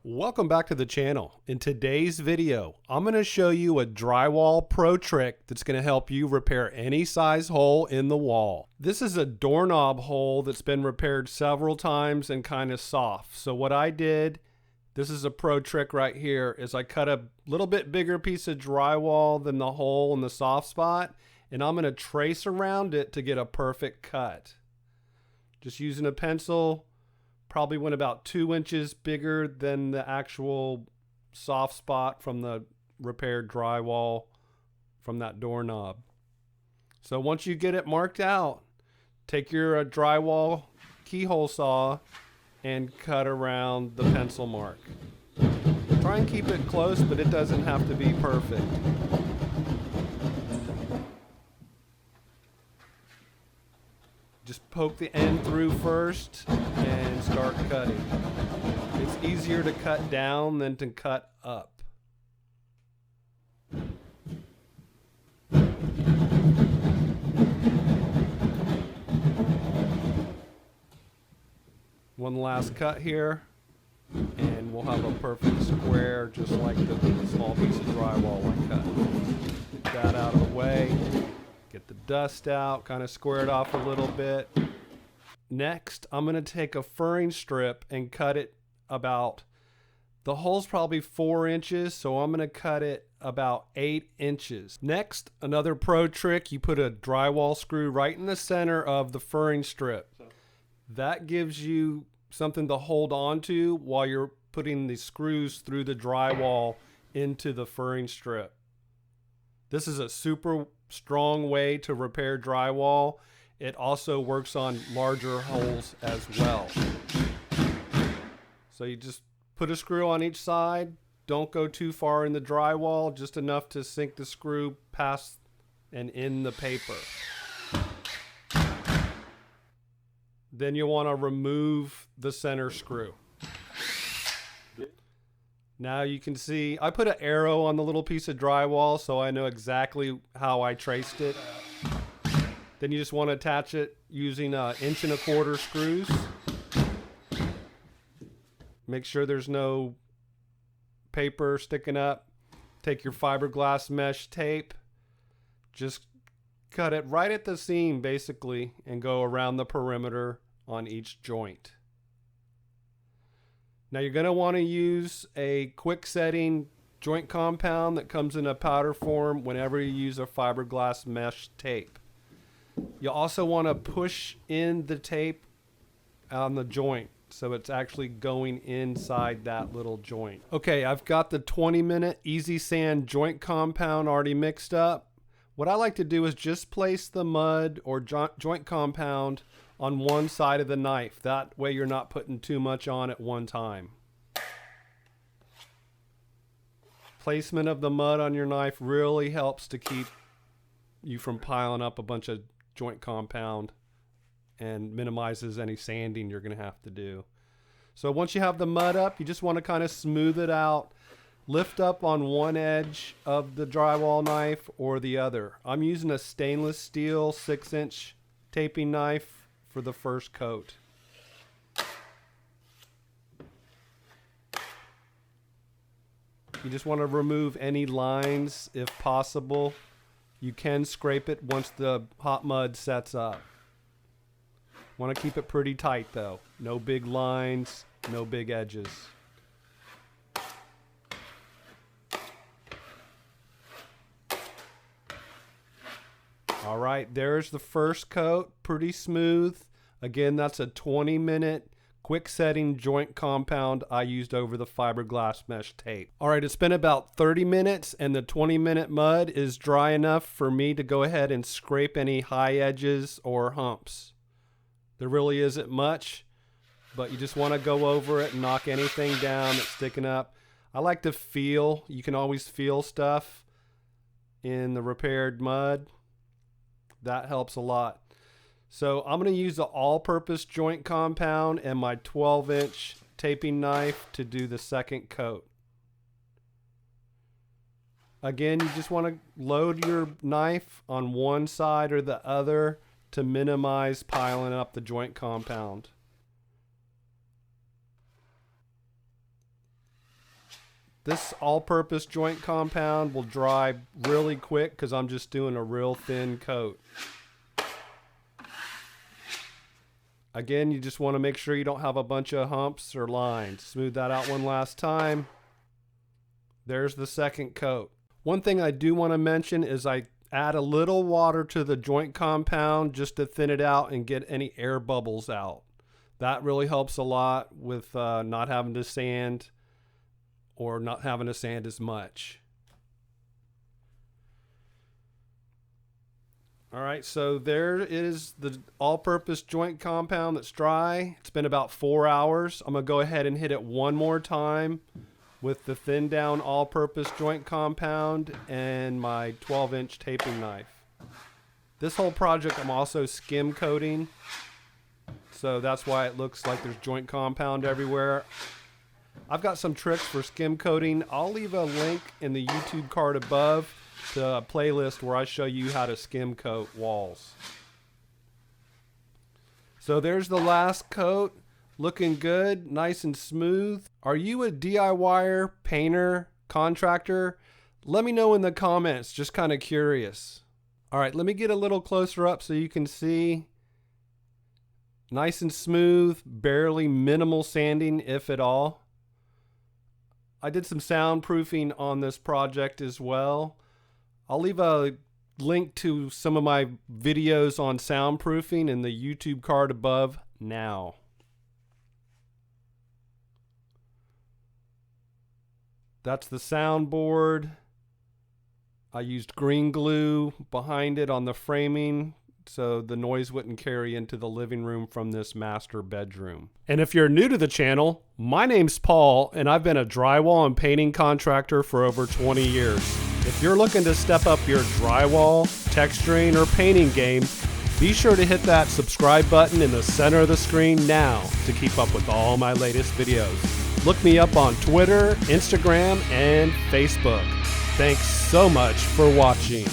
Welcome back to the channel. In today's video, I'm going to show you a drywall pro trick that's going to help you repair any size hole in the wall. This is a doorknob hole that's been repaired several times and kind of soft. So what I did, this is a pro trick right here, is I cut a little bit bigger piece of drywall than the hole in the soft spot, and I'm going to trace around it to get a perfect cut. Just using a pencil. Probably went about 2 inches bigger than the actual soft spot from the repaired drywall from that doorknob. So once you get it marked out, take your drywall keyhole saw and cut around the pencil mark. Try and keep it close, but it doesn't have to be perfect. Just poke the end through first and start cutting. It's easier to cut down than to cut up. One last cut here, and we'll have a perfect square just like the small piece of drywall I cut. Get that out of the way. Get the dust out, kind of square it off a little bit. Next, I'm going to take a furring strip and cut it about, the hole's probably 4 inches, so I'm going to cut it about 8 inches. Next, another pro trick, you put a drywall screw right in the center of the furring strip. That gives you something to hold on to while you're putting the screws through the drywall into the furring strip. This is a super strong way to repair drywall. It also works on larger holes as well. So you just put a screw on each side. Don't go too far in the drywall, just enough to sink the screw past and in the paper. Then you want to remove the center screw. Now you can see I put an arrow on the little piece of drywall so I know exactly how I traced it. Then you just want to attach it using 1 1/4 inch screws. Make sure there's no paper sticking up. Take your fiberglass mesh tape. Just cut it right at the seam basically and go around the perimeter on each joint. Now you're going to want to use a quick setting joint compound that comes in a powder form whenever you use a fiberglass mesh tape. You also want to push in the tape on the joint so it's actually going inside that little joint. Okay, I've got the 20-minute easy sand joint compound already mixed up. What I like to do is just place the mud or joint compound on one side of the knife. That way you're not putting too much on at one time. Placement of the mud on your knife really helps to keep you from piling up a bunch of joint compound and minimizes any sanding you're going to have to do. So once you have the mud up, you just want to kind of smooth it out. Lift up on one edge of the drywall knife or the other. I'm using a stainless steel 6-inch taping knife for the first coat. You just want to remove any lines if possible. You can scrape it once the hot mud sets up. Want to keep it pretty tight though. No big lines, no big edges. All right, there's the first coat, pretty smooth. Again, that's a 20-minute quick setting joint compound I used over the fiberglass mesh tape. All right, it's been about 30 minutes and the 20-minute mud is dry enough for me to go ahead and scrape any high edges or humps. There really isn't much, but you just want to go over it and knock anything down that's sticking up. I like to feel, you can always feel stuff in the repaired mud. That helps a lot. So I'm going to use the all-purpose joint compound and my 12-inch taping knife to do the second coat. Again, you just want to load your knife on one side or the other to minimize piling up the joint compound. This all-purpose joint compound will dry really quick because I'm just doing a real thin coat. Again, you just want to make sure you don't have a bunch of humps or lines. Smooth that out one last time. There's the second coat. One thing I do want to mention is I add a little water to the joint compound just to thin it out and get any air bubbles out. That really helps a lot with not having to sand or not having to sand as much. All right, so there is the all-purpose joint compound that's dry. It's been about 4 hours. I'm gonna go ahead and hit it one more time with the thin down all-purpose joint compound and my 12-inch taping knife. This whole project I'm also skim coating, so that's why it looks like there's joint compound everywhere. I've got some tricks for skim coating. I'll leave a link in the YouTube card above to a playlist where I show you how to skim coat walls. So there's the last coat. Looking good, nice and smooth. Are you a DIYer, painter, contractor? Let me know in the comments, just kind of curious. All right, let me get a little closer up so you can see. Nice and smooth, barely minimal sanding, if at all. I did some soundproofing on this project as well. I'll leave a link to some of my videos on soundproofing in the YouTube card above now. That's the soundboard. I used green glue behind it on the framing so the noise wouldn't carry into the living room from this master bedroom. And if you're new to the channel, my name's Paul and I've been a drywall and painting contractor for over 20 years. If you're looking to step up your drywall, texturing, or painting game, be sure to hit that subscribe button in the center of the screen now to keep up with all my latest videos. Look me up on Twitter, Instagram, and Facebook. Thanks so much for watching.